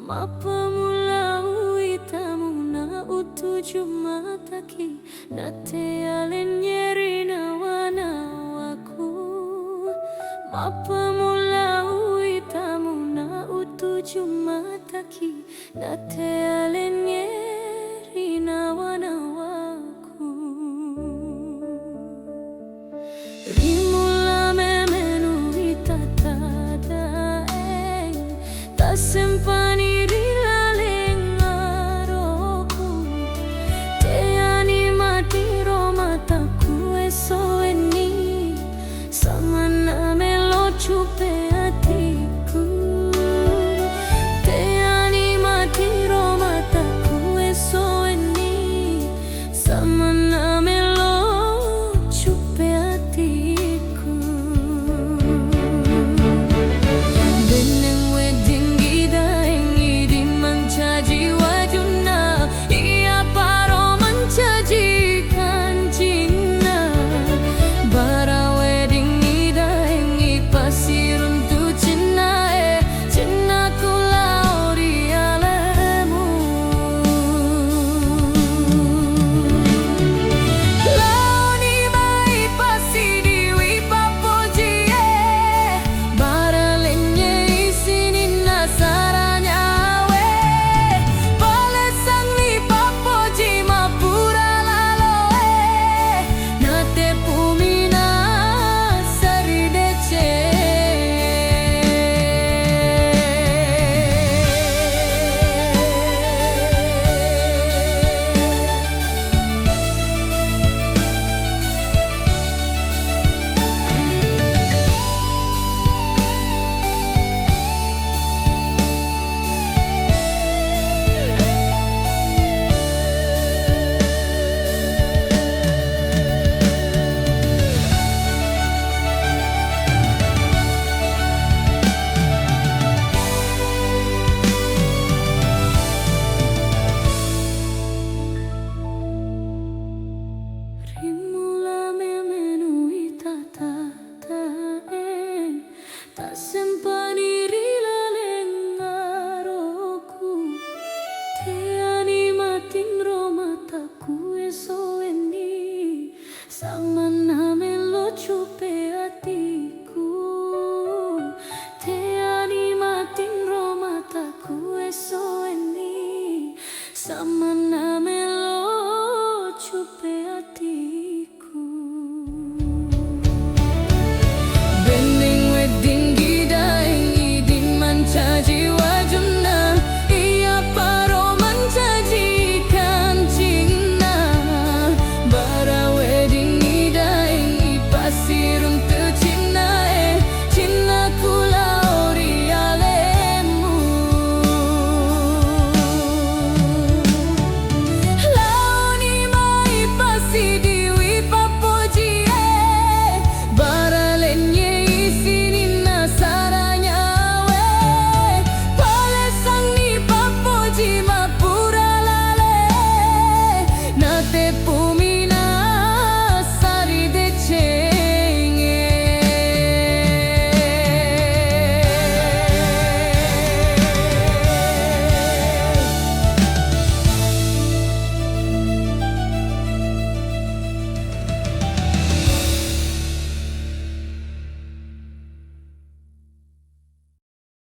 Mapamula uitamu na utuju mataki na te alenyeri na wana waku. Mapamula uitamu na utuju mataki na te alenyeri na wana waku. Rimula memenu itatada tasempani chupe hatiku, te animati mataku esoeni, sama na melo chupe hatiku. Beneng wedding gida engidi mancaji wajuna, iya paro mancaji kanjina. Bara wedding pasir untuk cinta cintaku lau di alamu. Lau ni mai pasi diwi papoji baralenye isini nasaranya we palesang ni papoji mapura lalo nate pumina sari dece. Rimula memenu itatata tak sempat